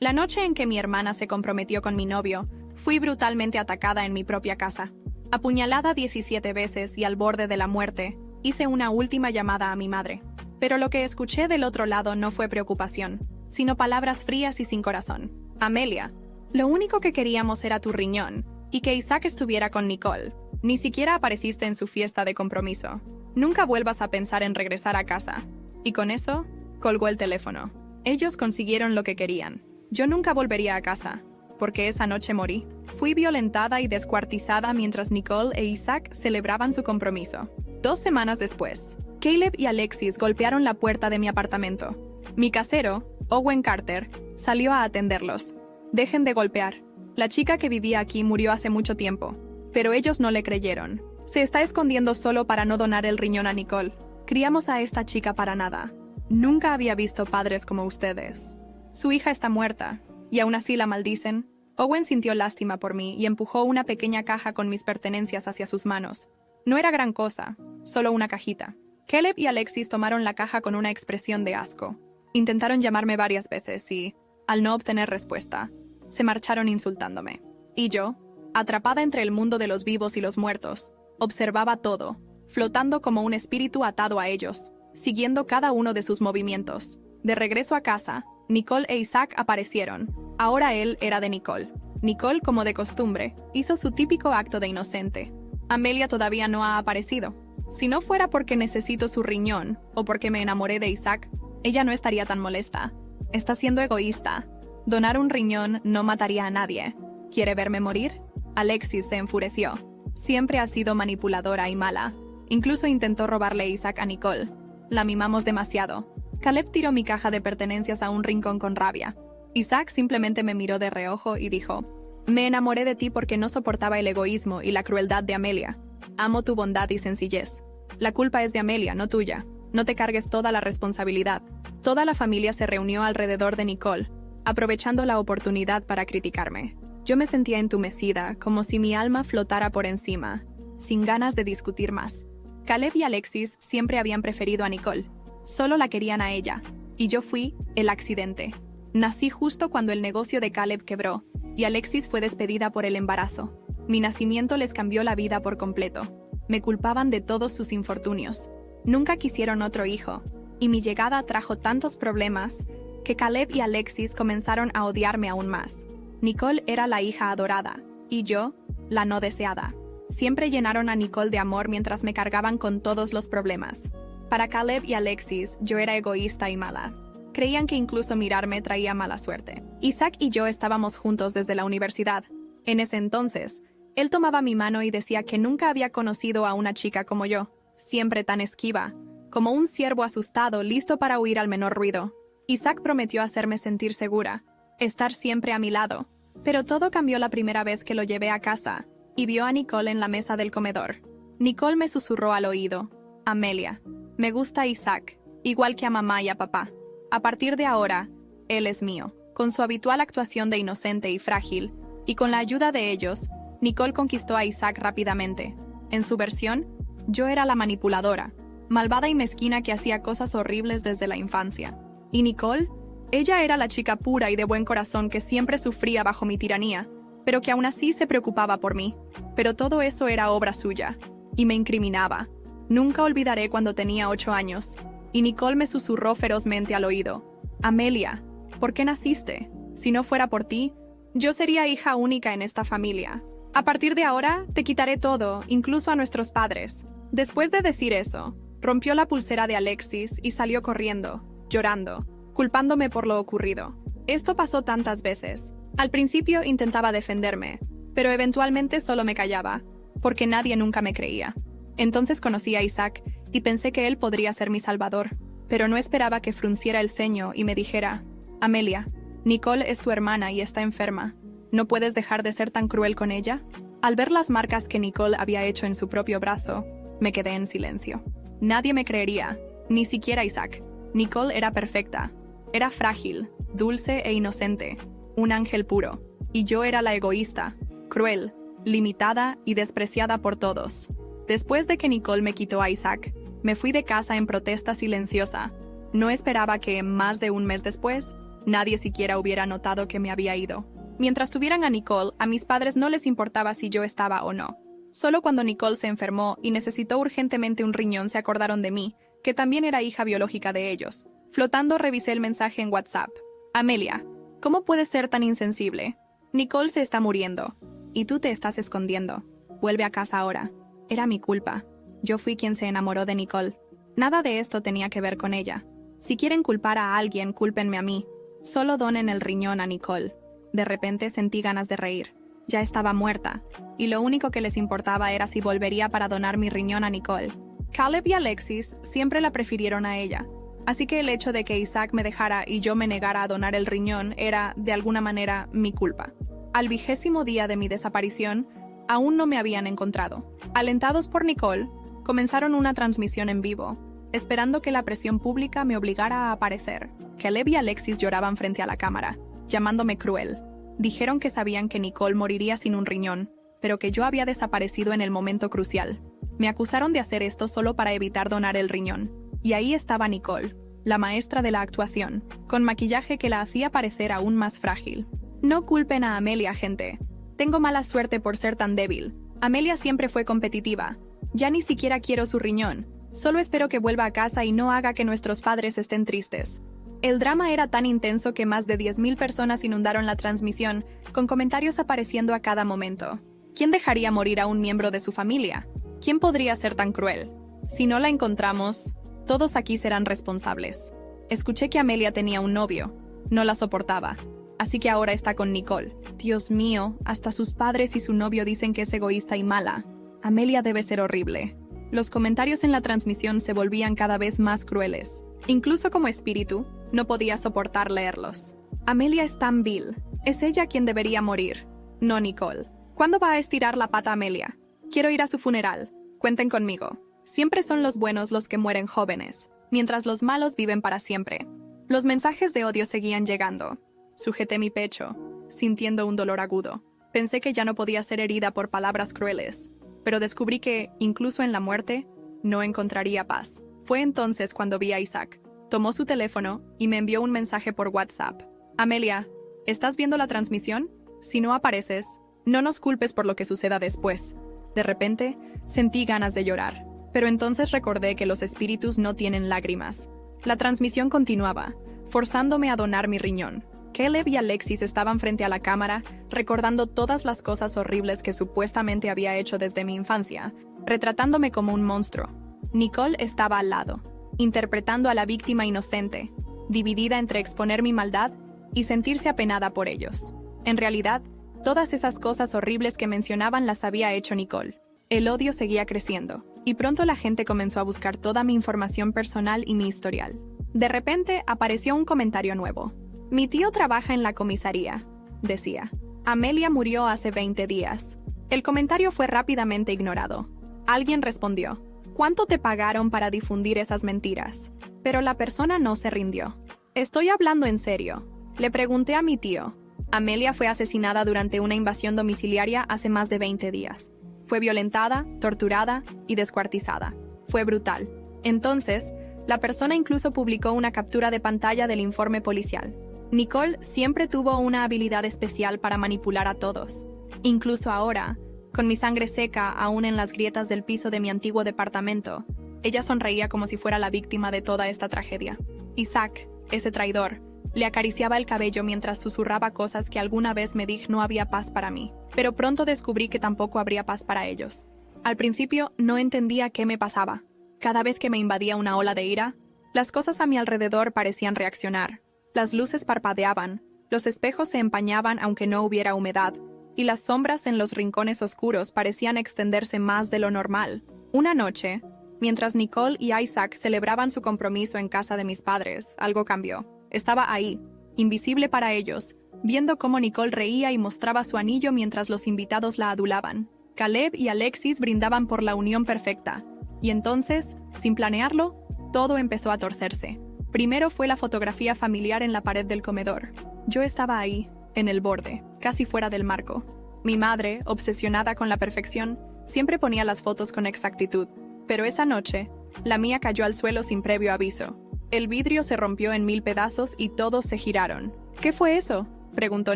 La noche en que mi hermana se comprometió con mi novio, fui brutalmente atacada en mi propia casa. Apuñalada 17 veces y al borde de la muerte, hice una última llamada a mi madre. Pero lo que escuché del otro lado no fue preocupación, sino palabras frías y sin corazón. Amelia, lo único que queríamos era tu riñón, y que Isaac estuviera con Nicole. Ni siquiera apareciste en su fiesta de compromiso. Nunca vuelvas a pensar en regresar a casa. Y con eso, colgó el teléfono. Ellos consiguieron lo que querían. Yo nunca volvería a casa, porque esa noche morí. Fui violentada y descuartizada mientras Nicole e Isaac celebraban su compromiso. 2 semanas después, Caleb y Alexis golpearon la puerta de mi apartamento. Mi casero, Owen Carter, salió a atenderlos. Dejen de golpear. La chica que vivía aquí murió hace mucho tiempo, pero ellos no le creyeron. Se está escondiendo solo para no donar el riñón a Nicole. Criamos a esta chica para nada. Nunca había visto padres como ustedes. Su hija está muerta, y aún así la maldicen. Owen sintió lástima por mí y empujó una pequeña caja con mis pertenencias hacia sus manos. No era gran cosa, solo una cajita. Caleb y Alexis tomaron la caja con una expresión de asco. Intentaron llamarme varias veces y, al no obtener respuesta, se marcharon insultándome. Y yo, atrapada entre el mundo de los vivos y los muertos, observaba todo, flotando como un espíritu atado a ellos, siguiendo cada uno de sus movimientos. De regreso a casa, Nicole e Isaac aparecieron. Ahora él era de Nicole. Nicole, como de costumbre, hizo su típico acto de inocente. Amelia todavía no ha aparecido. Si no fuera porque necesito su riñón, o porque me enamoré de Isaac, ella no estaría tan molesta. Está siendo egoísta. Donar un riñón no mataría a nadie. ¿Quiere verme morir? Alexis se enfureció. Siempre ha sido manipuladora y mala. Incluso intentó robarle a Isaac a Nicole. La mimamos demasiado. Caleb tiró mi caja de pertenencias a un rincón con rabia. Isaac simplemente me miró de reojo y dijo: me enamoré de ti porque no soportaba el egoísmo y la crueldad de Amelia. Amo tu bondad y sencillez. La culpa es de Amelia, no tuya. No te cargues toda la responsabilidad. Toda la familia se reunió alrededor de Nicole, aprovechando la oportunidad para criticarme. Yo me sentía entumecida, como si mi alma flotara por encima, sin ganas de discutir más. Caleb y Alexis siempre habían preferido a Nicole. Solo la querían a ella, y yo fui el accidente. Nací justo cuando el negocio de Caleb quebró, y Alexis fue despedida por el embarazo. Mi nacimiento les cambió la vida por completo. Me culpaban de todos sus infortunios. Nunca quisieron otro hijo, y mi llegada trajo tantos problemas que Caleb y Alexis comenzaron a odiarme aún más. Nicole era la hija adorada, y yo, la no deseada. Siempre llenaron a Nicole de amor mientras me cargaban con todos los problemas. Para Caleb y Alexis, yo era egoísta y mala. Creían que incluso mirarme traía mala suerte. Isaac y yo estábamos juntos desde la universidad. En ese entonces, él tomaba mi mano y decía que nunca había conocido a una chica como yo, siempre tan esquiva, como un ciervo asustado listo para huir al menor ruido. Isaac prometió hacerme sentir segura, estar siempre a mi lado. Pero todo cambió la primera vez que lo llevé a casa y vio a Nicole en la mesa del comedor. Nicole me susurró al oído: Amelia, me gusta Isaac, igual que a mamá y a papá. A partir de ahora, él es mío. Con su habitual actuación de inocente y frágil, y con la ayuda de ellos, Nicole conquistó a Isaac rápidamente. En su versión, yo era la manipuladora, malvada y mezquina que hacía cosas horribles desde la infancia. ¿Y Nicole? Ella era la chica pura y de buen corazón que siempre sufría bajo mi tiranía, pero que aún así se preocupaba por mí. Pero todo eso era obra suya, y me incriminaba. Nunca olvidaré cuando tenía 8 años, y Nicole me susurró ferozmente al oído: Amelia, ¿por qué naciste? Si no fuera por ti, yo sería hija única en esta familia. A partir de ahora, te quitaré todo, incluso a nuestros padres. Después de decir eso, rompió la pulsera de Alexis y salió corriendo, llorando, culpándome por lo ocurrido. Esto pasó tantas veces. Al principio intentaba defenderme, pero eventualmente solo me callaba, porque nadie nunca me creía. Entonces conocí a Isaac y pensé que él podría ser mi salvador, pero no esperaba que frunciera el ceño y me dijera: Amelia, Nicole es tu hermana y está enferma. ¿No puedes dejar de ser tan cruel con ella? Al ver las marcas que Nicole había hecho en su propio brazo, me quedé en silencio. Nadie me creería, ni siquiera Isaac. Nicole era perfecta. Era frágil, dulce e inocente, un ángel puro. Y yo era la egoísta, cruel, limitada y despreciada por todos. Después de que Nicole me quitó a Isaac, me fui de casa en protesta silenciosa. No esperaba que, más de un mes después, Nadie siquiera hubiera notado que me había ido. Mientras tuvieran a Nicole, a mis padres no les importaba si yo estaba o no. Solo cuando Nicole se enfermó y necesitó urgentemente un riñón se acordaron de mí, que también era hija biológica de ellos. Flotando revisé el mensaje en WhatsApp. Amelia, ¿cómo puedes ser tan insensible? Nicole se está muriendo. Y tú te estás escondiendo. Vuelve a casa ahora. Era mi culpa. Yo fui quien se enamoró de Nicole. Nada de esto tenía que ver con ella. Si quieren culpar a alguien, cúlpenme a mí. Solo donen el riñón a Nicole. De repente sentí ganas de reír. Ya estaba muerta, y lo único que les importaba era si volvería para donar mi riñón a Nicole. Caleb y Alexis siempre la prefirieron a ella, así que el hecho de que Isaac me dejara y yo me negara a donar el riñón era, de alguna manera, mi culpa. Al 20º día de mi desaparición, aún no me habían encontrado. Alentados por Nicole, comenzaron una transmisión en vivo, esperando que la presión pública me obligara a aparecer. Caleb y Alexis lloraban frente a la cámara, llamándome cruel. Dijeron que sabían que Nicole moriría sin un riñón, pero que yo había desaparecido en el momento crucial. Me acusaron de hacer esto solo para evitar donar el riñón. Y ahí estaba Nicole, la maestra de la actuación, con maquillaje que la hacía parecer aún más frágil. No culpen a Amelia, gente. Tengo mala suerte por ser tan débil. Amelia siempre fue competitiva. Ya ni siquiera quiero su riñón. Solo espero que vuelva a casa y no haga que nuestros padres estén tristes. El drama era tan intenso que más de 10.000 personas inundaron la transmisión, con comentarios apareciendo a cada momento. ¿Quién dejaría morir a un miembro de su familia? ¿Quién podría ser tan cruel? Si no la encontramos, todos aquí serán responsables. Escuché que Amelia tenía un novio. No la soportaba. Así que ahora está con Nicole. Dios mío, hasta sus padres y su novio dicen que es egoísta y mala. Amelia debe ser horrible. Los comentarios en la transmisión se volvían cada vez más crueles. Incluso como espíritu, no podía soportar leerlos. Amelia es tan vil. Es ella quien debería morir, no Nicole. ¿Cuándo va a estirar la pata Amelia? Quiero ir a su funeral. Cuenten conmigo. Siempre son los buenos los que mueren jóvenes, mientras los malos viven para siempre. Los mensajes de odio seguían llegando. Sujeté mi pecho, sintiendo un dolor agudo. Pensé que ya no podía ser herida por palabras crueles, pero descubrí que, incluso en la muerte, no encontraría paz. Fue entonces cuando vi a Isaac. Tomó su teléfono y me envió un mensaje por WhatsApp. Amelia, ¿estás viendo la transmisión? Si no apareces, no nos culpes por lo que suceda después. De repente, sentí ganas de llorar, pero entonces recordé que los espíritus no tienen lágrimas. La transmisión continuaba, forzándome a donar mi riñón. Caleb y Alexis estaban frente a la cámara, recordando todas las cosas horribles que supuestamente había hecho desde mi infancia, retratándome como un monstruo. Nicole estaba al lado, interpretando a la víctima inocente, dividida entre exponer mi maldad y sentirse apenada por ellos. En realidad, todas esas cosas horribles que mencionaban las había hecho Nicole. El odio seguía creciendo, y pronto la gente comenzó a buscar toda mi información personal y mi historial. De repente, apareció un comentario nuevo. Mi tío trabaja en la comisaría, decía. Amelia murió hace 20 días. El comentario fue rápidamente ignorado. Alguien respondió, ¿cuánto te pagaron para difundir esas mentiras? Pero la persona no se rindió. Estoy hablando en serio. Le pregunté a mi tío. Amelia fue asesinada durante una invasión domiciliaria hace más de 20 días. Fue violentada, torturada y descuartizada. Fue brutal. Entonces, la persona incluso publicó una captura de pantalla del informe policial. Nicole siempre tuvo una habilidad especial para manipular a todos. Incluso ahora, con mi sangre seca aún en las grietas del piso de mi antiguo departamento, ella sonreía como si fuera la víctima de toda esta tragedia. Isaac, ese traidor, le acariciaba el cabello mientras susurraba cosas que alguna vez me dijo no había paz para mí, pero pronto descubrí que tampoco habría paz para ellos. Al principio no entendía qué me pasaba. Cada vez que me invadía una ola de ira, las cosas a mi alrededor parecían reaccionar. Las luces parpadeaban, los espejos se empañaban aunque no hubiera humedad, y las sombras en los rincones oscuros parecían extenderse más de lo normal. Una noche, mientras Nicole y Isaac celebraban su compromiso en casa de mis padres, algo cambió. Estaba ahí, invisible para ellos, viendo cómo Nicole reía y mostraba su anillo mientras los invitados la adulaban. Caleb y Alexis brindaban por la unión perfecta. Y entonces, sin planearlo, todo empezó a torcerse. Primero fue la fotografía familiar en la pared del comedor. Yo estaba ahí, en el borde, casi fuera del marco. Mi madre, obsesionada con la perfección, siempre ponía las fotos con exactitud. Pero esa noche, la mía cayó al suelo sin previo aviso. El vidrio se rompió en 1000 pedazos y todos se giraron. ¿Qué fue eso?, preguntó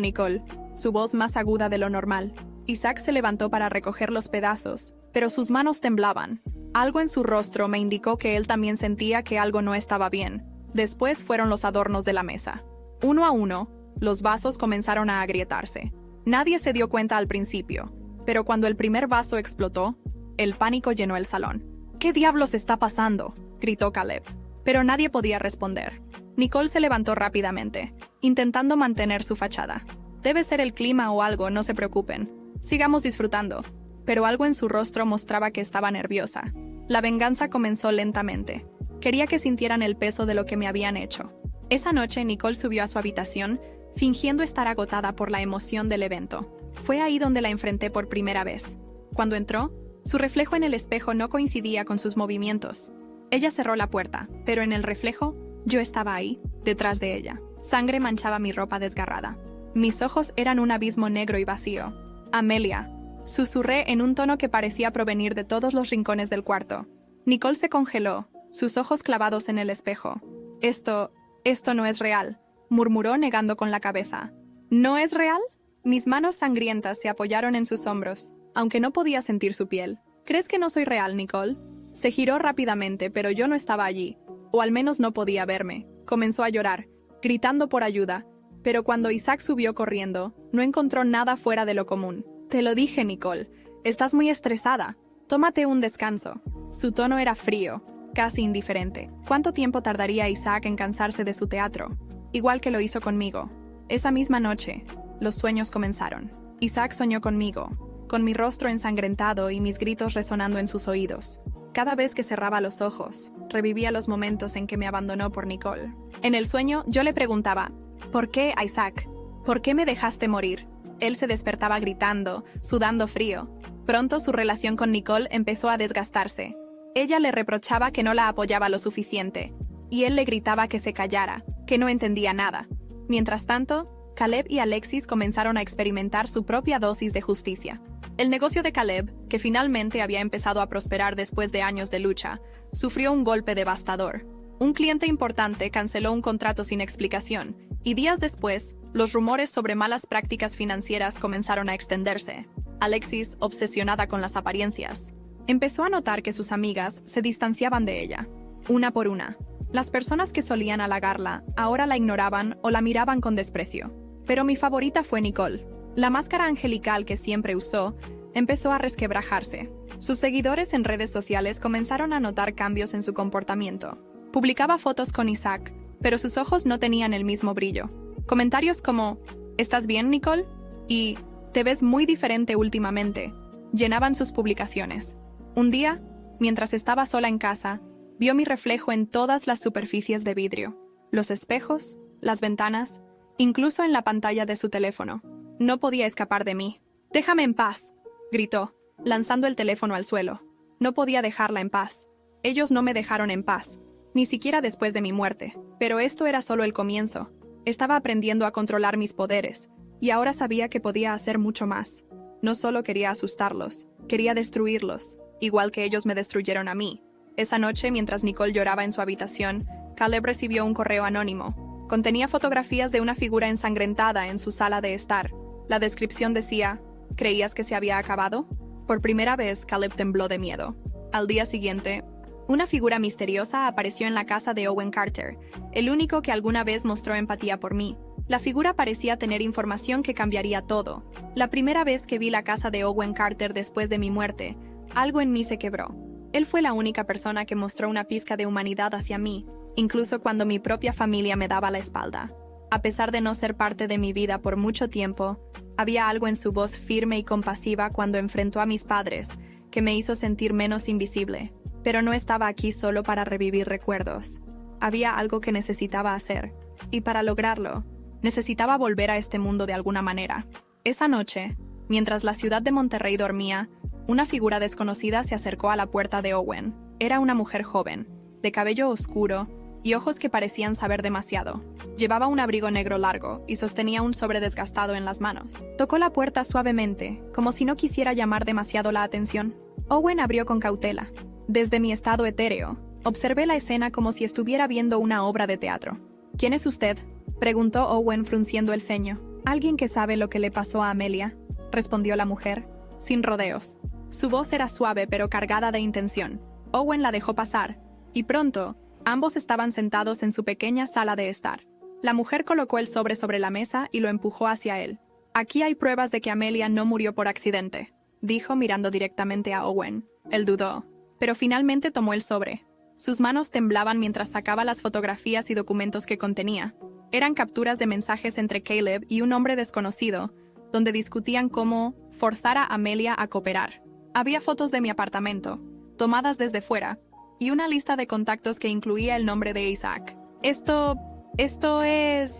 Nicole, su voz más aguda de lo normal. Isaac se levantó para recoger los pedazos, pero sus manos temblaban. Algo en su rostro me indicó que él también sentía que algo no estaba bien. Después fueron los adornos de la mesa. Uno a uno, los vasos comenzaron a agrietarse. Nadie se dio cuenta al principio, pero cuando el primer vaso explotó, el pánico llenó el salón. ¿Qué diablos está pasando?, gritó Caleb. Pero nadie podía responder. Nicole se levantó rápidamente, intentando mantener su fachada. Debe ser el clima o algo, no se preocupen. Sigamos disfrutando. Pero algo en su rostro mostraba que estaba nerviosa. La venganza comenzó lentamente. Quería que sintieran el peso de lo que me habían hecho. Esa noche Nicole subió a su habitación, fingiendo estar agotada por la emoción del evento. Fue ahí donde la enfrenté por primera vez. Cuando entró, su reflejo en el espejo no coincidía con sus movimientos. Ella cerró la puerta, pero en el reflejo, yo estaba ahí, detrás de ella. Sangre manchaba mi ropa desgarrada. Mis ojos eran un abismo negro y vacío. «Amelia», susurré en un tono que parecía provenir de todos los rincones del cuarto. Nicole se congeló, sus ojos clavados en el espejo. Esto no es real», murmuró negando con la cabeza. «¿No es real?». Mis manos sangrientas se apoyaron en sus hombros, aunque no podía sentir su piel. «¿Crees que no soy real, Nicole?». Se giró rápidamente, pero yo no estaba allí, o al menos no podía verme. Comenzó a llorar, gritando por ayuda, pero cuando Isaac subió corriendo, no encontró nada fuera de lo común. «Te lo dije, Nicole. Estás muy estresada. Tómate un descanso». Su tono era frío, casi indiferente. ¿Cuánto tiempo tardaría Isaac en cansarse de su teatro? Igual que lo hizo conmigo. Esa misma noche, los sueños comenzaron. Isaac soñó conmigo, con mi rostro ensangrentado y mis gritos resonando en sus oídos. Cada vez que cerraba los ojos, revivía los momentos en que me abandonó por Nicole. En el sueño, yo le preguntaba, «¿Por qué, Isaac? ¿Por qué me dejaste morir?». Él se despertaba gritando, sudando frío. Pronto su relación con Nicole empezó a desgastarse. Ella le reprochaba que no la apoyaba lo suficiente, y él le gritaba que se callara, que no entendía nada. Mientras tanto, Caleb y Alexis comenzaron a experimentar su propia dosis de justicia. El negocio de Caleb, que finalmente había empezado a prosperar después de años de lucha, sufrió un golpe devastador. Un cliente importante canceló un contrato sin explicación, y días después, los rumores sobre malas prácticas financieras comenzaron a extenderse. Alexis, obsesionada con las apariencias, empezó a notar que sus amigas se distanciaban de ella, una por una. Las personas que solían halagarla ahora la ignoraban o la miraban con desprecio. Pero mi favorita fue Nicole. La máscara angelical que siempre usó empezó a resquebrajarse. Sus seguidores en redes sociales comenzaron a notar cambios en su comportamiento. Publicaba fotos con Isaac, pero sus ojos no tenían el mismo brillo. Comentarios como «¿Estás bien, Nicole?», y «Te ves muy diferente últimamente», llenaban sus publicaciones. Un día, mientras estaba sola en casa, vio mi reflejo en todas las superficies de vidrio, los espejos, las ventanas, incluso en la pantalla de su teléfono. No podía escapar de mí. «Déjame en paz», gritó, lanzando el teléfono al suelo. No podía dejarla en paz. Ellos no me dejaron en paz, ni siquiera después de mi muerte. Pero esto era solo el comienzo. Estaba aprendiendo a controlar mis poderes, y ahora sabía que podía hacer mucho más. No solo quería asustarlos, quería destruirlos, igual que ellos me destruyeron a mí. Esa noche, mientras Nicole lloraba en su habitación, Caleb recibió un correo anónimo. Contenía fotografías de una figura ensangrentada en su sala de estar. La descripción decía, «¿Creías que se había acabado?». Por primera vez, Caleb tembló de miedo. Al día siguiente, una figura misteriosa apareció en la casa de Owen Carter, el único que alguna vez mostró empatía por mí. La figura parecía tener información que cambiaría todo. La primera vez que vi la casa de Owen Carter después de mi muerte, algo en mí se quebró. Él fue la única persona que mostró una pizca de humanidad hacia mí, incluso cuando mi propia familia me daba la espalda. A pesar de no ser parte de mi vida por mucho tiempo, había algo en su voz firme y compasiva cuando enfrentó a mis padres, que me hizo sentir menos invisible. Pero no estaba aquí solo para revivir recuerdos. Había algo que necesitaba hacer, y para lograrlo, necesitaba volver a este mundo de alguna manera. Esa noche, mientras la ciudad de Monterrey dormía, una figura desconocida se acercó a la puerta de Owen. Era una mujer joven, de cabello oscuro y ojos que parecían saber demasiado. Llevaba un abrigo negro largo y sostenía un sobre desgastado en las manos. Tocó la puerta suavemente, como si no quisiera llamar demasiado la atención. Owen abrió con cautela. Desde mi estado etéreo, Observé la escena como si estuviera viendo una obra de teatro. ¿Quién es usted?, preguntó Owen frunciendo el ceño. Alguien que sabe lo que le pasó a Amelia, respondió la mujer, sin rodeos. Su voz era suave pero cargada de intención. Owen la dejó pasar, y pronto, ambos estaban sentados en su pequeña sala de estar. La mujer colocó el sobre la mesa y lo empujó hacia él. Aquí hay pruebas de que Amelia no murió por accidente, dijo mirando directamente a Owen. Él dudó, pero finalmente tomó el sobre. Sus manos temblaban mientras sacaba las fotografías y documentos que contenía. Eran capturas de mensajes entre Caleb y un hombre desconocido, donde discutían cómo forzar a Amelia a cooperar. Había fotos de mi apartamento, tomadas desde fuera, y una lista de contactos que incluía el nombre de Isaac. Esto es...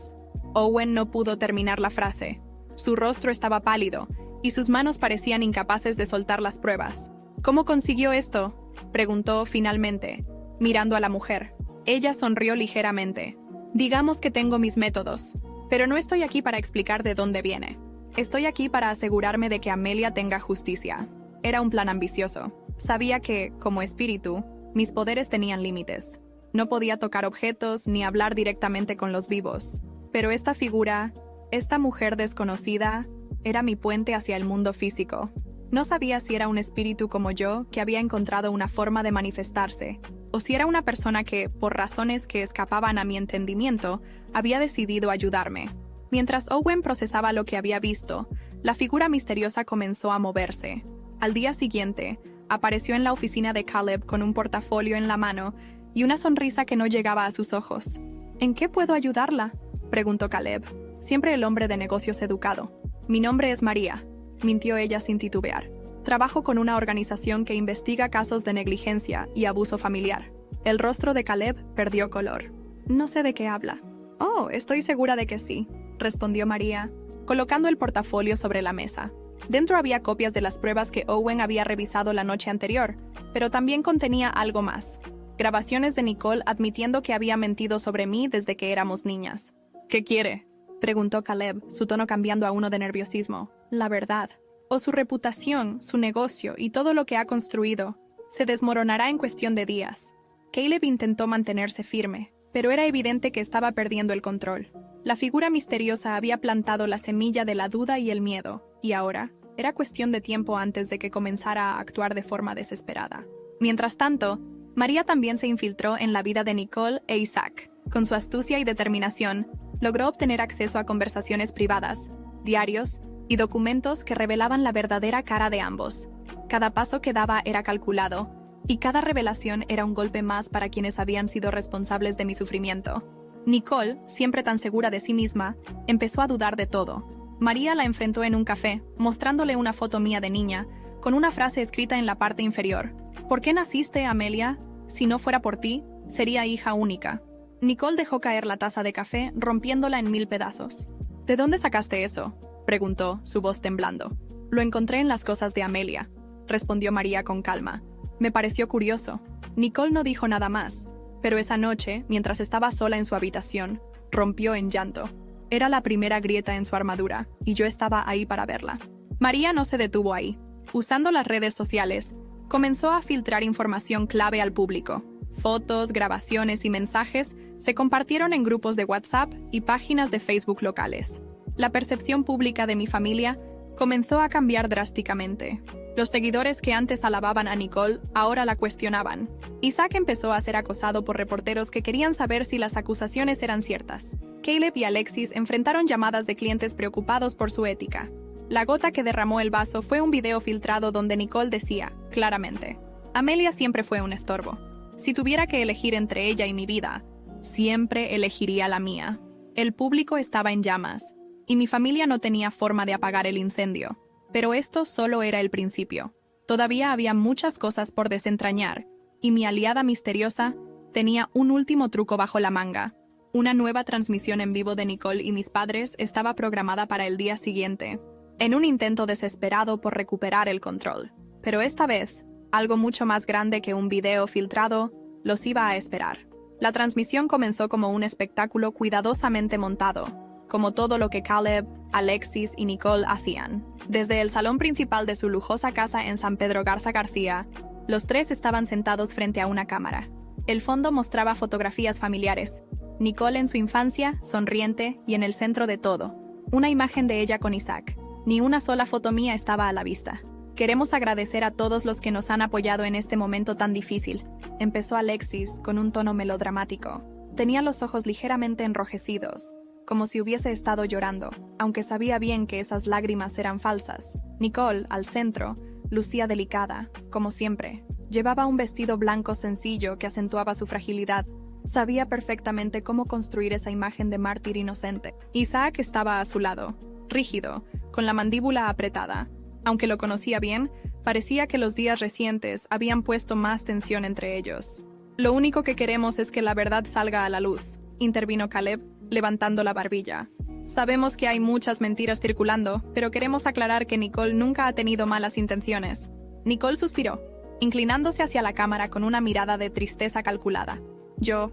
Owen no pudo terminar la frase. Su rostro estaba pálido, y sus manos parecían incapaces de soltar las pruebas. ¿Cómo consiguió esto?, preguntó finalmente, mirando a la mujer. Ella sonrió ligeramente. Digamos que tengo mis métodos, pero no estoy aquí para explicar de dónde viene. Estoy aquí para asegurarme de que Amelia tenga justicia. Era un plan ambicioso. Sabía que, como espíritu, mis poderes tenían límites. No podía tocar objetos ni hablar directamente con los vivos. Pero esta figura, esta mujer desconocida, era mi puente hacia el mundo físico. No sabía si era un espíritu como yo que había encontrado una forma de manifestarse, o si era una persona que, por razones que escapaban a mi entendimiento, había decidido ayudarme. Mientras Owen procesaba lo que había visto, la figura misteriosa comenzó a moverse. Al día siguiente, apareció en la oficina de Caleb con un portafolio en la mano y una sonrisa que no llegaba a sus ojos. ¿En qué puedo ayudarla?, preguntó Caleb, siempre el hombre de negocios educado. Mi nombre es María, mintió ella sin titubear. Trabajo con una organización que investiga casos de negligencia y abuso familiar. El rostro de Caleb perdió color. No sé de qué habla. Oh, estoy segura de que sí, respondió María, colocando el portafolio sobre la mesa. Dentro había copias de las pruebas que Owen había revisado la noche anterior, pero también contenía algo más. Grabaciones de Nicole admitiendo que había mentido sobre mí desde que éramos niñas. ¿Qué quiere?, preguntó Caleb, su tono cambiando a uno de nerviosismo. La verdad. O su reputación, su negocio y todo lo que ha construido se desmoronará en cuestión de días. Caleb intentó mantenerse firme, pero era evidente que estaba perdiendo el control. La figura misteriosa había plantado la semilla de la duda y el miedo, y ahora era cuestión de tiempo antes de que comenzara a actuar de forma desesperada. Mientras tanto, María también se infiltró en la vida de Nicole e Isaac. Con su astucia y determinación, logró obtener acceso a conversaciones privadas, diarios y documentos que revelaban la verdadera cara de ambos. Cada paso que daba era calculado, y cada revelación era un golpe más para quienes habían sido responsables de mi sufrimiento. Nicole, siempre tan segura de sí misma, empezó a dudar de todo. María la enfrentó en un café, mostrándole una foto mía de niña, con una frase escrita en la parte inferior. ¿Por qué naciste, Amelia? Si no fuera por ti, sería hija única. Nicole dejó caer la taza de café, rompiéndola en 1000 pedazos. ¿De dónde sacaste eso?, preguntó, su voz temblando. Lo encontré en las cosas de Amelia, respondió María con calma. Me pareció curioso. Nicole no dijo nada más, pero esa noche, mientras estaba sola en su habitación, rompió en llanto. Era la primera grieta en su armadura, y yo estaba ahí para verla. María no se detuvo ahí. Usando las redes sociales, comenzó a filtrar información clave al público. Fotos, grabaciones y mensajes se compartieron en grupos de WhatsApp y páginas de Facebook locales. La percepción pública de mi familia comenzó a cambiar drásticamente. Los seguidores que antes alababan a Nicole ahora la cuestionaban. Isaac empezó a ser acosado por reporteros que querían saber si las acusaciones eran ciertas. Caleb y Alexis enfrentaron llamadas de clientes preocupados por su ética. La gota que derramó el vaso fue un video filtrado donde Nicole decía, claramente, Amelia siempre fue un estorbo. Si tuviera que elegir entre ella y mi vida, siempre elegiría la mía. El público estaba en llamas, y mi familia no tenía forma de apagar el incendio. Pero esto solo era el principio. Todavía había muchas cosas por desentrañar, y mi aliada misteriosa tenía un último truco bajo la manga. Una nueva transmisión en vivo de Nicole y mis padres estaba programada para el día siguiente, en un intento desesperado por recuperar el control. Pero esta vez, algo mucho más grande que un video filtrado los iba a esperar. La transmisión comenzó como un espectáculo cuidadosamente montado, como todo lo que Caleb, Alexis y Nicole hacían. Desde el salón principal de su lujosa casa en San Pedro Garza García, los tres estaban sentados frente a una cámara. El fondo mostraba fotografías familiares. Nicole en su infancia, sonriente y en el centro de todo. Una imagen de ella con Isaac. Ni una sola foto mía estaba a la vista. Queremos agradecer a todos los que nos han apoyado en este momento tan difícil. Empezó Alexis con un tono melodramático. Tenía los ojos ligeramente enrojecidos, como si hubiese estado llorando, aunque sabía bien que esas lágrimas eran falsas. Nicole, al centro, lucía delicada, como siempre. Llevaba un vestido blanco sencillo que acentuaba su fragilidad. Sabía perfectamente cómo construir esa imagen de mártir inocente. Isaac estaba a su lado, rígido, con la mandíbula apretada. Aunque lo conocía bien, parecía que los días recientes habían puesto más tensión entre ellos. Lo único que queremos es que la verdad salga a la luz, intervino Caleb, levantando la barbilla. Sabemos que hay muchas mentiras circulando, pero queremos aclarar que Nicole nunca ha tenido malas intenciones. Nicole suspiró, inclinándose hacia la cámara con una mirada de tristeza calculada. Yo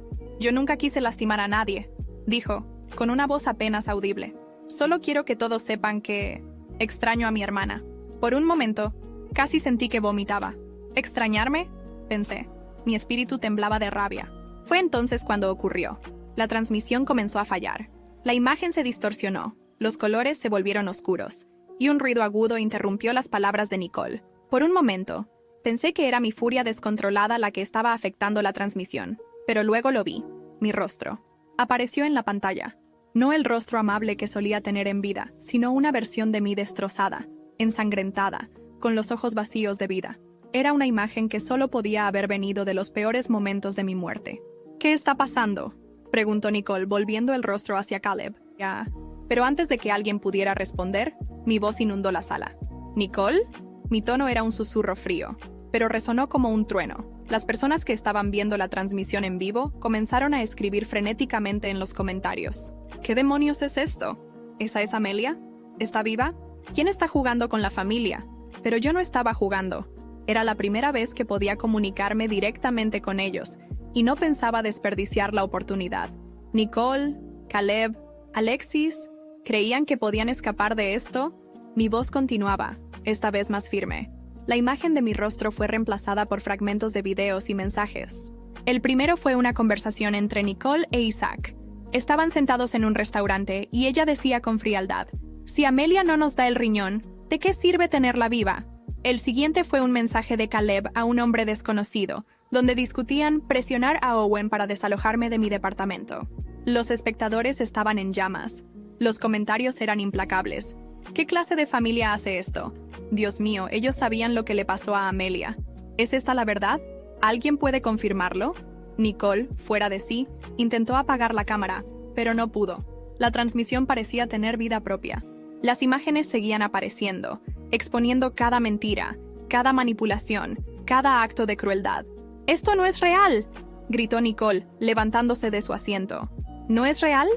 nunca quise lastimar a nadie, dijo, con una voz apenas audible. Solo quiero que todos sepan que extraño a mi hermana. Por un momento, casi sentí que vomitaba. ¿Extrañarme? Pensé. Mi espíritu temblaba de rabia. Fue entonces cuando ocurrió. La transmisión comenzó a fallar. La imagen se distorsionó, los colores se volvieron oscuros, y un ruido agudo interrumpió las palabras de Nicole. Por un momento, pensé que era mi furia descontrolada la que estaba afectando la transmisión, pero luego lo vi. Mi rostro. Apareció en la pantalla. No el rostro amable que solía tener en vida, sino una versión de mí destrozada, ensangrentada, con los ojos vacíos de vida. Era una imagen que solo podía haber venido de los peores momentos de mi muerte. ¿Qué está pasando?, preguntó Nicole, volviendo el rostro hacia Caleb. Ya. Pero antes de que alguien pudiera responder, mi voz inundó la sala. ¿Nicole? Mi tono era un susurro frío, pero resonó como un trueno. Las personas que estaban viendo la transmisión en vivo comenzaron a escribir frenéticamente en los comentarios. ¿Qué demonios es esto? ¿Esa es Amelia? ¿Está viva? ¿Quién está jugando con la familia? Pero yo no estaba jugando. Era la primera vez que podía comunicarme directamente con ellos, y no pensaba desperdiciar la oportunidad. Nicole, Caleb, Alexis, ¿creían que podían escapar de esto? Mi voz continuaba, esta vez más firme. La imagen de mi rostro fue reemplazada por fragmentos de videos y mensajes. El primero fue una conversación entre Nicole e Isaac. Estaban sentados en un restaurante y ella decía con frialdad, «Si Amelia no nos da el riñón, ¿de qué sirve tenerla viva?». El siguiente fue un mensaje de Caleb a un hombre desconocido, donde discutían presionar a Owen para desalojarme de mi departamento. Los espectadores estaban en llamas. Los comentarios eran implacables. ¿Qué clase de familia hace esto? Dios mío, ellos sabían lo que le pasó a Amelia. ¿Es esta la verdad? ¿Alguien puede confirmarlo? Nicole, fuera de sí, intentó apagar la cámara, pero no pudo. La transmisión parecía tener vida propia. Las imágenes seguían apareciendo, exponiendo cada mentira, cada manipulación, cada acto de crueldad. «¡Esto no es real!», gritó Nicole, levantándose de su asiento. «¿No es real?»,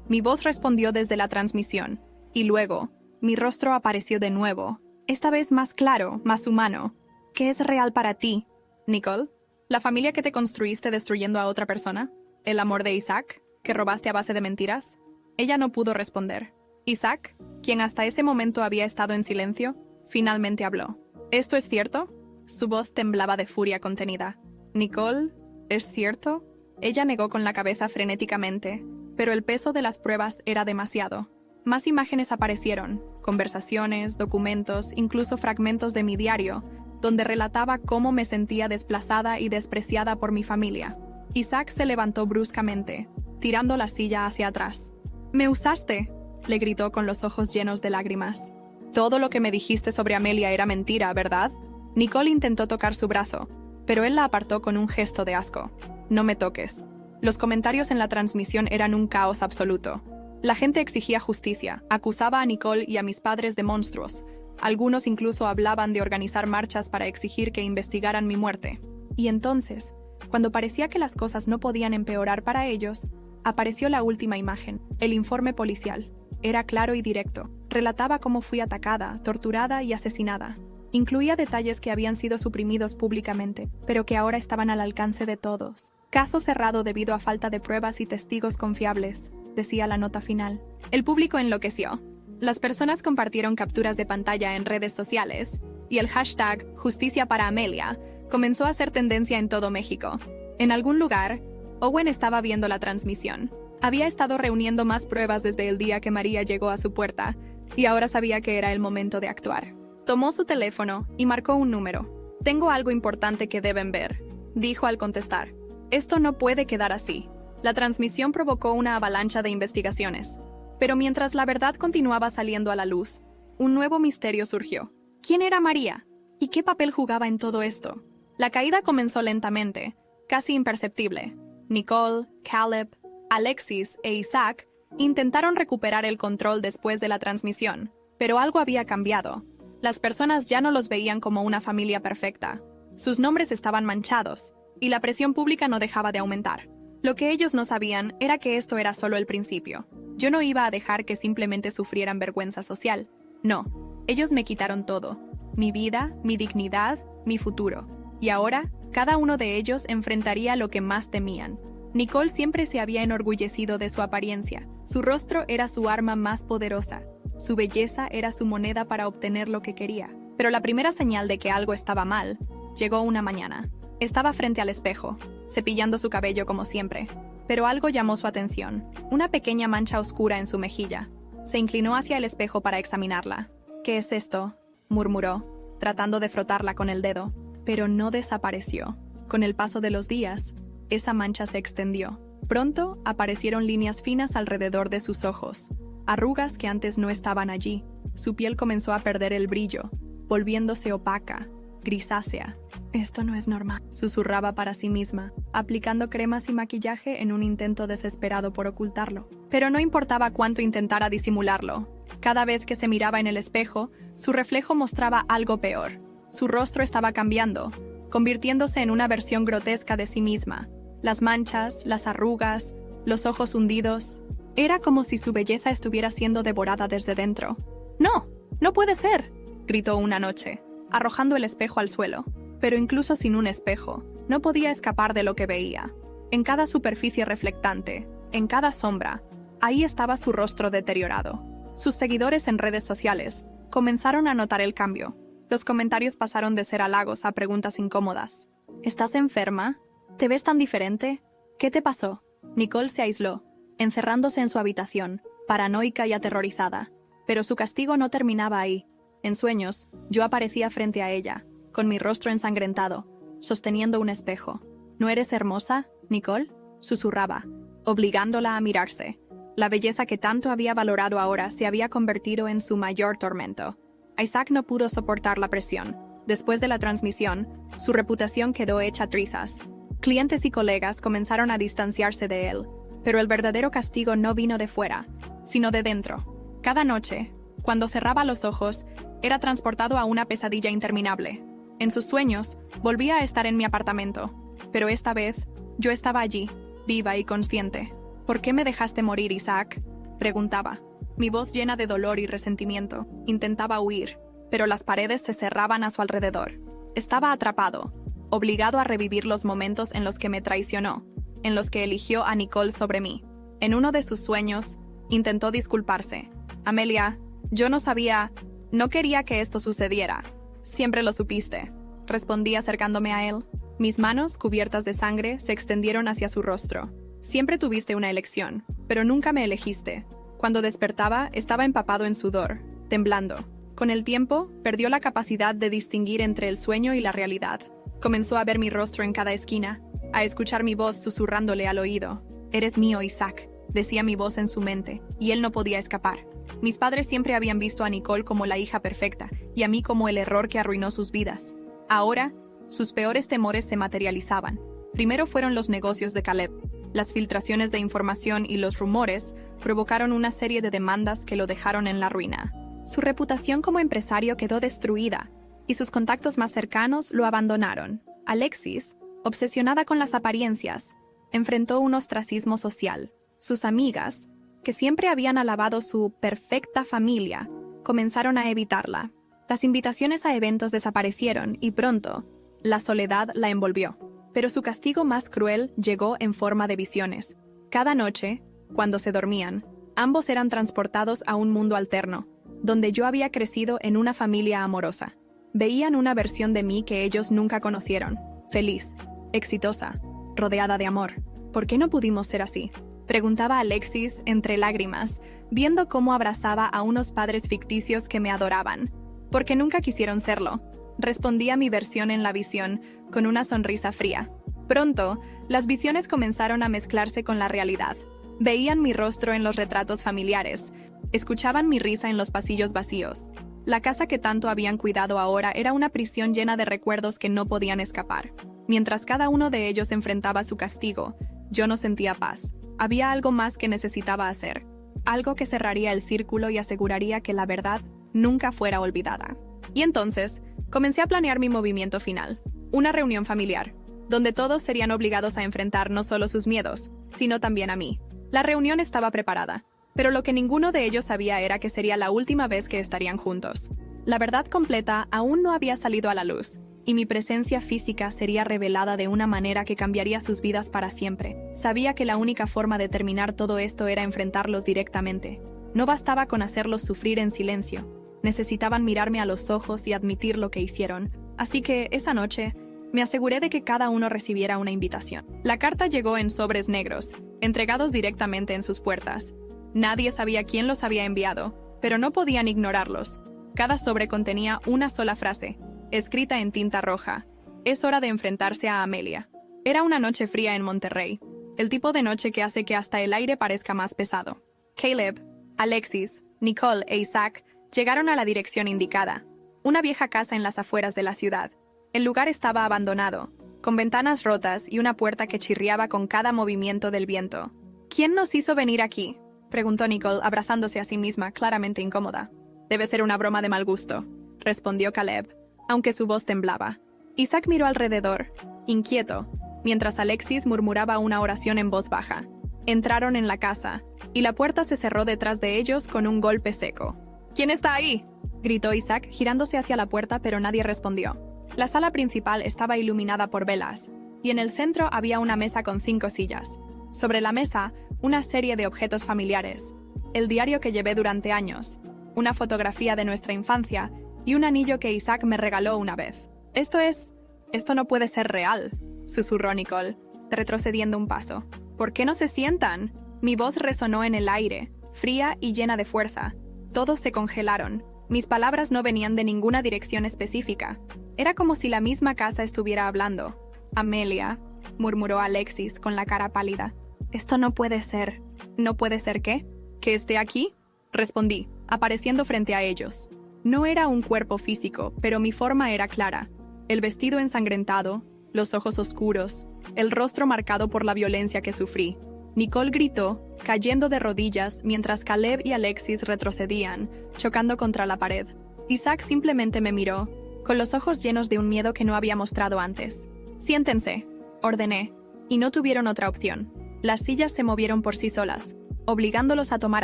mi voz respondió desde la transmisión, y luego, mi rostro apareció de nuevo, esta vez más claro, más humano. «¿Qué es real para ti, Nicole? ¿La familia que te construiste destruyendo a otra persona? ¿El amor de Isaac, que robaste a base de mentiras?». Ella no pudo responder. Isaac, quien hasta ese momento había estado en silencio, finalmente habló. «¿Esto es cierto?». Su voz temblaba de furia contenida. «Nicole, ¿es cierto?». Ella negó con la cabeza frenéticamente, pero el peso de las pruebas era demasiado. Más imágenes aparecieron, conversaciones, documentos, incluso fragmentos de mi diario, donde relataba cómo me sentía desplazada y despreciada por mi familia. Isaac se levantó bruscamente, tirando la silla hacia atrás. «¡Me usaste!», le gritó con los ojos llenos de lágrimas. «Todo lo que me dijiste sobre Amelia era mentira, ¿verdad?». Nicole intentó tocar su brazo, pero él la apartó con un gesto de asco. «No me toques». Los comentarios en la transmisión eran un caos absoluto. La gente exigía justicia, acusaba a Nicole y a mis padres de monstruos. Algunos incluso hablaban de organizar marchas para exigir que investigaran mi muerte. Y entonces, cuando parecía que las cosas no podían empeorar para ellos, apareció la última imagen, el informe policial. Era claro y directo. Relataba cómo fui atacada, torturada y asesinada. Incluía detalles que habían sido suprimidos públicamente, pero que ahora estaban al alcance de todos. «Caso cerrado debido a falta de pruebas y testigos confiables», decía la nota final. El público enloqueció. Las personas compartieron capturas de pantalla en redes sociales, y el hashtag Justicia para Amelia comenzó a hacer tendencia en todo México. En algún lugar, Owen estaba viendo la transmisión. Había estado reuniendo más pruebas desde el día que María llegó a su puerta, y ahora sabía que era el momento de actuar. Tomó su teléfono y marcó un número. «Tengo algo importante que deben ver», dijo al contestar. «Esto no puede quedar así». La transmisión provocó una avalancha de investigaciones. Pero mientras la verdad continuaba saliendo a la luz, un nuevo misterio surgió. ¿Quién era María? ¿Y qué papel jugaba en todo esto? La caída comenzó lentamente, casi imperceptible. Nicole, Caleb, Alexis e Isaac intentaron recuperar el control después de la transmisión, pero algo había cambiado. Las personas ya no los veían como una familia perfecta. Sus nombres estaban manchados, y la presión pública no dejaba de aumentar. Lo que ellos no sabían era que esto era solo el principio. Yo no iba a dejar que simplemente sufrieran vergüenza social. No, ellos me quitaron todo. Mi vida, mi dignidad, mi futuro. Y ahora, cada uno de ellos enfrentaría lo que más temían. Nicole siempre se había enorgullecido de su apariencia. Su rostro era su arma más poderosa. Su belleza era su moneda para obtener lo que quería. Pero la primera señal de que algo estaba mal llegó una mañana. Estaba frente al espejo, cepillando su cabello como siempre. Pero algo llamó su atención, una pequeña mancha oscura en su mejilla. Se inclinó hacia el espejo para examinarla. «¿Qué es esto?», murmuró, tratando de frotarla con el dedo. Pero no desapareció. Con el paso de los días, esa mancha se extendió. Pronto aparecieron líneas finas alrededor de sus ojos, arrugas que antes no estaban allí. Su piel comenzó a perder el brillo, volviéndose opaca, grisácea. «Esto no es normal», susurraba para sí misma, aplicando cremas y maquillaje en un intento desesperado por ocultarlo. Pero no importaba cuánto intentara disimularlo. Cada vez que se miraba en el espejo, su reflejo mostraba algo peor. Su rostro estaba cambiando, convirtiéndose en una versión grotesca de sí misma. Las manchas, las arrugas, los ojos hundidos. Era como si su belleza estuviera siendo devorada desde dentro. «¡No! ¡No puede ser!», gritó una noche, arrojando el espejo al suelo. Pero incluso sin un espejo, no podía escapar de lo que veía. En cada superficie reflectante, en cada sombra, ahí estaba su rostro deteriorado. Sus seguidores en redes sociales comenzaron a notar el cambio. Los comentarios pasaron de ser halagos a preguntas incómodas. «¿Estás enferma? ¿Te ves tan diferente? ¿Qué te pasó?». Nicole se aisló, encerrándose en su habitación, paranoica y aterrorizada. Pero su castigo no terminaba ahí. En sueños, yo aparecía frente a ella, con mi rostro ensangrentado, sosteniendo un espejo. «¿No eres hermosa, Nicole?», susurraba, obligándola a mirarse. La belleza que tanto había valorado ahora se había convertido en su mayor tormento. Isaac no pudo soportar la presión. Después de la transmisión, su reputación quedó hecha trizas. Clientes y colegas comenzaron a distanciarse de él, pero el verdadero castigo no vino de fuera, sino de dentro. Cada noche, cuando cerraba los ojos, era transportado a una pesadilla interminable. En sus sueños, volvía a estar en mi apartamento, pero esta vez, yo estaba allí, viva y consciente. «¿Por qué me dejaste morir, Isaac?», preguntaba. Mi voz llena de dolor y resentimiento. Intentaba huir, pero las paredes se cerraban a su alrededor. Estaba atrapado, obligado a revivir los momentos en los que me traicionó, en los que eligió a Nicole sobre mí. En uno de sus sueños, intentó disculparse. «Amelia, yo no quería que esto sucediera. Siempre lo supiste», respondí acercándome a él. Mis manos, cubiertas de sangre, se extendieron hacia su rostro. «Siempre tuviste una elección, pero nunca me elegiste». Cuando despertaba, estaba empapado en sudor, temblando. Con el tiempo, perdió la capacidad de distinguir entre el sueño y la realidad. Comenzó a ver mi rostro en cada esquina, a escuchar mi voz susurrándole al oído. «Eres mío, Isaac», decía mi voz en su mente, y él no podía escapar. Mis padres siempre habían visto a Nicole como la hija perfecta, y a mí como el error que arruinó sus vidas. Ahora, sus peores temores se materializaban. Primero fueron los negocios de Caleb. Las filtraciones de información y los rumores provocaron una serie de demandas que lo dejaron en la ruina. Su reputación como empresario quedó destruida, y sus contactos más cercanos lo abandonaron. Alexis, obsesionada con las apariencias, enfrentó un ostracismo social. Sus amigas, que siempre habían alabado su perfecta familia, comenzaron a evitarla. Las invitaciones a eventos desaparecieron y pronto, la soledad la envolvió. Pero su castigo más cruel llegó en forma de visiones. Cada noche, cuando se dormían, ambos eran transportados a un mundo alterno, donde yo había crecido en una familia amorosa. Veían una versión de mí que ellos nunca conocieron, feliz, exitosa, rodeada de amor. ¿Por qué no pudimos ser así?, preguntaba Alexis entre lágrimas, viendo cómo abrazaba a unos padres ficticios que me adoraban. Porque nunca quisieron serlo, respondía mi versión en la visión, con una sonrisa fría. Pronto, las visiones comenzaron a mezclarse con la realidad. Veían mi rostro en los retratos familiares, escuchaban mi risa en los pasillos vacíos. La casa que tanto habían cuidado ahora era una prisión llena de recuerdos que no podían escapar. Mientras cada uno de ellos enfrentaba su castigo, yo no sentía paz. Había algo más que necesitaba hacer, algo que cerraría el círculo y aseguraría que la verdad nunca fuera olvidada. Y entonces, comencé a planear mi movimiento final, una reunión familiar, donde todos serían obligados a enfrentar no solo sus miedos, sino también a mí. La reunión estaba preparada, pero lo que ninguno de ellos sabía era que sería la última vez que estarían juntos. La verdad completa aún no había salido a la luz, y mi presencia física sería revelada de una manera que cambiaría sus vidas para siempre. Sabía que la única forma de terminar todo esto era enfrentarlos directamente. No bastaba con hacerlos sufrir en silencio. Necesitaban mirarme a los ojos y admitir lo que hicieron. Así que, esa noche, me aseguré de que cada uno recibiera una invitación. La carta llegó en sobres negros, entregados directamente en sus puertas. Nadie sabía quién los había enviado, pero no podían ignorarlos. Cada sobre contenía una sola frase, escrita en tinta roja: es hora de enfrentarse a Amelia. Era una noche fría en Monterrey, el tipo de noche que hace que hasta el aire parezca más pesado. Caleb, Alexis, Nicole e Isaac llegaron a la dirección indicada, una vieja casa en las afueras de la ciudad. El lugar estaba abandonado, con ventanas rotas y una puerta que chirriaba con cada movimiento del viento. ¿Quién nos hizo venir aquí?, preguntó Nicole, abrazándose a sí misma, claramente incómoda. Debe ser una broma de mal gusto, respondió Caleb, aunque su voz temblaba. Isaac miró alrededor, inquieto, mientras Alexis murmuraba una oración en voz baja. Entraron en la casa, y la puerta se cerró detrás de ellos con un golpe seco. ¿Quién está ahí?, gritó Isaac, girándose hacia la puerta, pero nadie respondió. La sala principal estaba iluminada por velas, y en el centro había una mesa con 5 sillas. Sobre la mesa, una serie de objetos familiares, el diario que llevé durante años, una fotografía de nuestra infancia y un anillo que Isaac me regaló una vez. Esto no puede ser real, susurró Nicole, retrocediendo un paso. ¿Por qué no se sientan? Mi voz resonó en el aire, fría y llena de fuerza. Todos se congelaron. Mis palabras no venían de ninguna dirección específica. Era como si la misma casa estuviera hablando. Amelia, murmuró Alexis con la cara pálida. Esto no puede ser. ¿No puede ser qué? ¿Que esté aquí? Respondí, apareciendo frente a ellos. No era un cuerpo físico, pero mi forma era clara. El vestido ensangrentado, los ojos oscuros, el rostro marcado por la violencia que sufrí. Nicole gritó, cayendo de rodillas mientras Caleb y Alexis retrocedían, chocando contra la pared. Isaac simplemente me miró, con los ojos llenos de un miedo que no había mostrado antes. «Siéntense», ordené, y no tuvieron otra opción. Las sillas se movieron por sí solas, obligándolos a tomar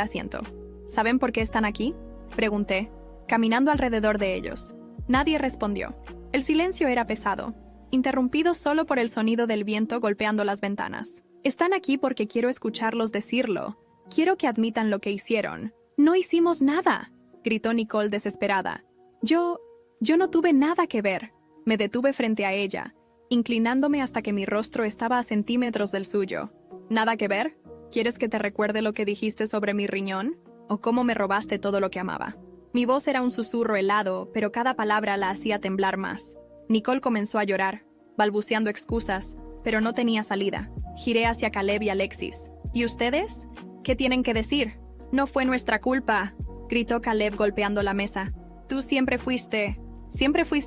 asiento. ¿Saben por qué están aquí?, pregunté, caminando alrededor de ellos. Nadie respondió. El silencio era pesado, interrumpido solo por el sonido del viento golpeando las ventanas. «Están aquí porque quiero escucharlos decirlo. Quiero que admitan lo que hicieron». «No hicimos nada», gritó Nicole desesperada. Yo no tuve nada que ver». Me detuve frente a ella, inclinándome hasta que mi rostro estaba a centímetros del suyo. «¿Nada que ver? ¿Quieres que te recuerde lo que dijiste sobre mi riñón? ¿O cómo me robaste todo lo que amaba?» Mi voz era un susurro helado, pero cada palabra la hacía temblar más. Nicole comenzó a llorar, balbuceando excusas, pero no tenía salida. Giré hacia Caleb y Alexis. «¿Y ustedes? ¿Qué tienen que decir?» «No fue nuestra culpa», gritó Caleb golpeando la mesa. «Tú siempre fuiste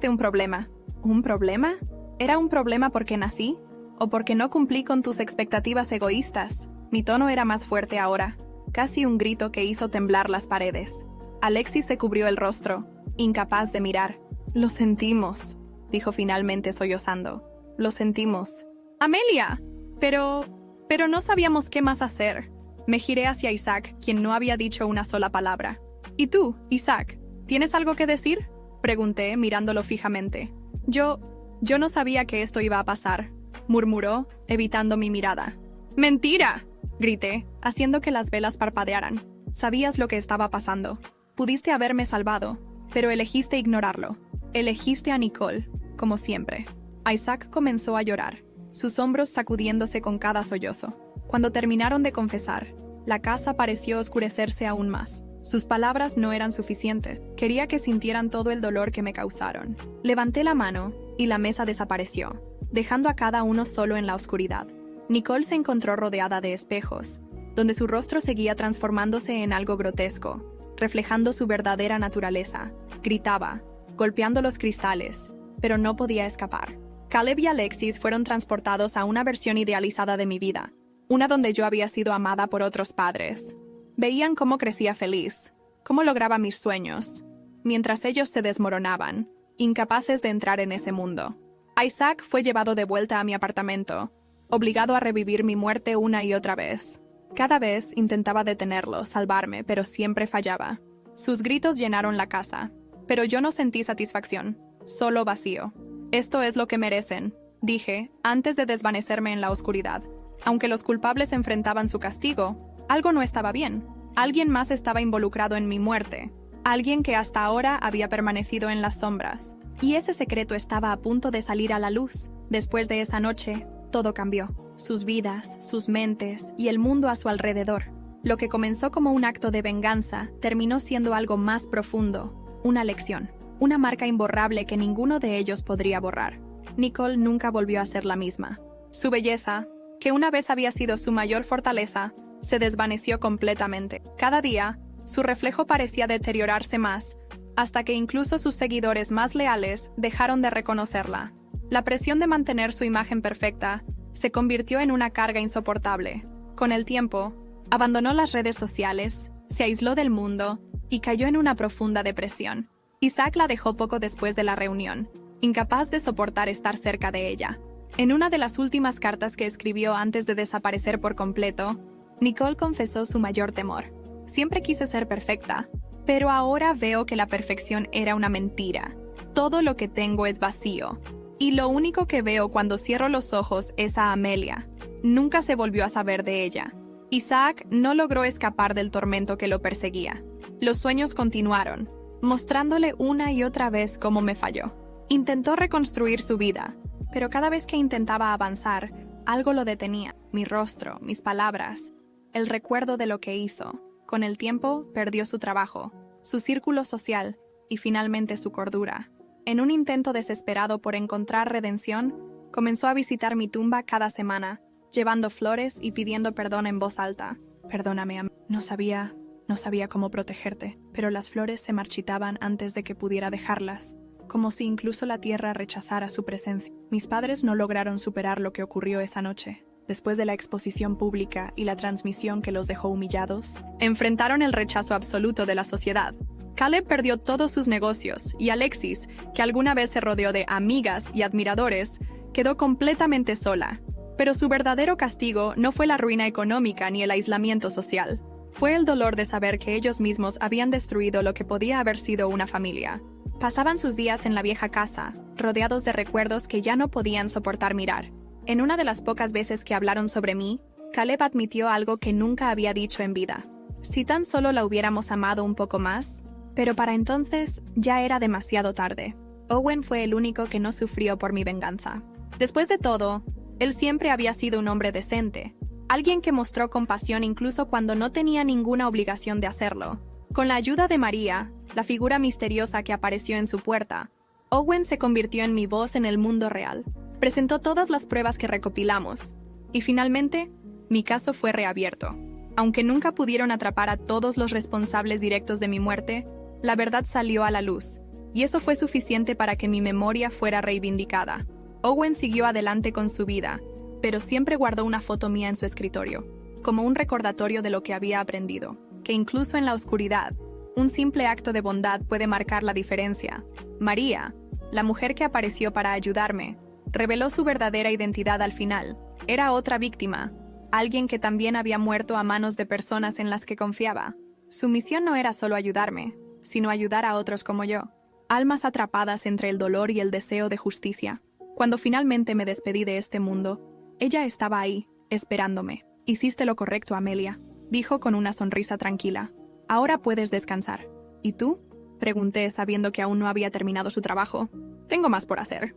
un problema». ¿Un problema? ¿Era un problema porque nací? ¿O porque no cumplí con tus expectativas egoístas? Mi tono era más fuerte ahora, casi un grito que hizo temblar las paredes. Alexis se cubrió el rostro, incapaz de mirar. «Lo sentimos», dijo finalmente sollozando. «Lo sentimos». «¡Amelia!» Pero no sabíamos qué más hacer». Me giré hacia Isaac, quien no había dicho una sola palabra. «¿Y tú, Isaac? ¿Tienes algo que decir?», pregunté, mirándolo fijamente. Yo no sabía que esto iba a pasar», murmuró, evitando mi mirada. «¡Mentira!», grité, haciendo que las velas parpadearan. «Sabías lo que estaba pasando. Pudiste haberme salvado, pero elegiste ignorarlo. Elegiste a Nicole, como siempre». Isaac comenzó a llorar. sus hombros sacudiéndose con cada sollozo. Cuando terminaron de confesar, la casa pareció oscurecerse aún más. Sus palabras no eran suficientes. Quería que sintieran todo el dolor que me causaron. Levanté la mano y la mesa desapareció, dejando a cada uno solo en la oscuridad. Nicole se encontró rodeada de espejos, donde su rostro seguía transformándose en algo grotesco, reflejando su verdadera naturaleza. Gritaba, golpeando los cristales, pero no podía escapar. Caleb y Alexis fueron transportados a una versión idealizada de mi vida, una donde yo había sido amada por otros padres. Veían cómo crecía feliz, cómo lograba mis sueños, mientras ellos se desmoronaban, incapaces de entrar en ese mundo. Isaac fue llevado de vuelta a mi apartamento, obligado a revivir mi muerte una y otra vez. Cada vez intentaba detenerlo, salvarme, pero siempre fallaba. Sus gritos llenaron la casa, pero yo no sentí satisfacción, solo vacío. Esto es lo que merecen, dije, antes de desvanecerme en la oscuridad. Aunque los culpables enfrentaban su castigo, algo no estaba bien. Alguien más estaba involucrado en mi muerte. Alguien que hasta ahora había permanecido en las sombras. Y ese secreto estaba a punto de salir a la luz. Después de esa noche, todo cambió. Sus vidas, sus mentes y el mundo a su alrededor. Lo que comenzó como un acto de venganza terminó siendo algo más profundo. Una lección. Una marca imborrable que ninguno de ellos podría borrar. Nicole nunca volvió a ser la misma. Su belleza, que una vez había sido su mayor fortaleza, se desvaneció completamente. Cada día, su reflejo parecía deteriorarse más, hasta que incluso sus seguidores más leales dejaron de reconocerla. La presión de mantener su imagen perfecta se convirtió en una carga insoportable. Con el tiempo, abandonó las redes sociales, se aisló del mundo y cayó en una profunda depresión. Isaac la dejó poco después de la reunión, incapaz de soportar estar cerca de ella. En una de las últimas cartas que escribió antes de desaparecer por completo, Nicole confesó su mayor temor. Siempre quise ser perfecta, pero ahora veo que la perfección era una mentira. Todo lo que tengo es vacío, y lo único que veo cuando cierro los ojos es a Amelia. Nunca se volvió a saber de ella. Isaac no logró escapar del tormento que lo perseguía. Los sueños continuaron, mostrándole una y otra vez cómo me falló. Intentó reconstruir su vida, pero cada vez que intentaba avanzar, algo lo detenía. Mi rostro, mis palabras, el recuerdo de lo que hizo. Con el tiempo, perdió su trabajo, su círculo social y finalmente su cordura. En un intento desesperado por encontrar redención, comenzó a visitar mi tumba cada semana, llevando flores y pidiendo perdón en voz alta. Perdóname, no sabía cómo protegerte, pero las flores se marchitaban antes de que pudiera dejarlas, como si incluso la tierra rechazara su presencia. Mis padres no lograron superar lo que ocurrió esa noche. Después de la exposición pública y la transmisión que los dejó humillados, enfrentaron el rechazo absoluto de la sociedad. Caleb perdió todos sus negocios y Alexis, que alguna vez se rodeó de amigas y admiradores, quedó completamente sola. Pero su verdadero castigo no fue la ruina económica ni el aislamiento social. Fue el dolor de saber que ellos mismos habían destruido lo que podía haber sido una familia. Pasaban sus días en la vieja casa, rodeados de recuerdos que ya no podían soportar mirar. En una de las pocas veces que hablaron sobre mí, Caleb admitió algo que nunca había dicho en vida. Si tan solo la hubiéramos amado un poco más, pero para entonces ya era demasiado tarde. Owen fue el único que no sufrió por mi venganza. Después de todo, él siempre había sido un hombre decente, alguien que mostró compasión incluso cuando no tenía ninguna obligación de hacerlo. Con la ayuda de María, la figura misteriosa que apareció en su puerta, Owen se convirtió en mi voz en el mundo real. Presentó todas las pruebas que recopilamos, y finalmente, mi caso fue reabierto. Aunque nunca pudieron atrapar a todos los responsables directos de mi muerte, la verdad salió a la luz, y eso fue suficiente para que mi memoria fuera reivindicada. Owen siguió adelante con su vida, pero siempre guardó una foto mía en su escritorio, como un recordatorio de lo que había aprendido, que incluso en la oscuridad, un simple acto de bondad puede marcar la diferencia. María, la mujer que apareció para ayudarme, reveló su verdadera identidad al final. Era otra víctima, alguien que también había muerto a manos de personas en las que confiaba. Su misión no era solo ayudarme, sino ayudar a otros como yo, almas atrapadas entre el dolor y el deseo de justicia. Cuando finalmente me despedí de este mundo, ella estaba ahí, esperándome. «Hiciste lo correcto, Amelia», dijo con una sonrisa tranquila. «Ahora puedes descansar». «¿Y tú?», pregunté sabiendo que aún no había terminado su trabajo. «Tengo más por hacer.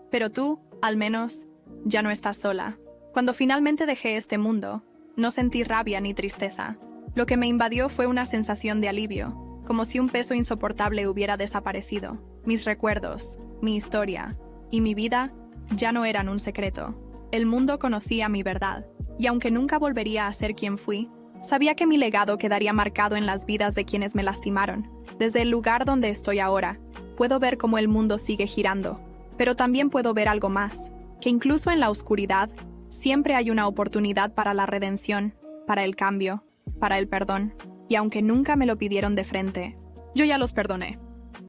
Pero tú, al menos, ya no estás sola. Cuando finalmente dejé este mundo, no sentí rabia ni tristeza. Lo que me invadió fue una sensación de alivio, como si un peso insoportable hubiera desaparecido. Mis recuerdos, mi historia y mi vida ya no eran un secreto. El mundo conocía mi verdad, y aunque nunca volvería a ser quien fui, sabía que mi legado quedaría marcado en las vidas de quienes me lastimaron. Desde el lugar donde estoy ahora, puedo ver cómo el mundo sigue girando, pero también puedo ver algo más, que incluso en la oscuridad, siempre hay una oportunidad para la redención, para el cambio, para el perdón. Y aunque nunca me lo pidieron de frente, yo ya los perdoné.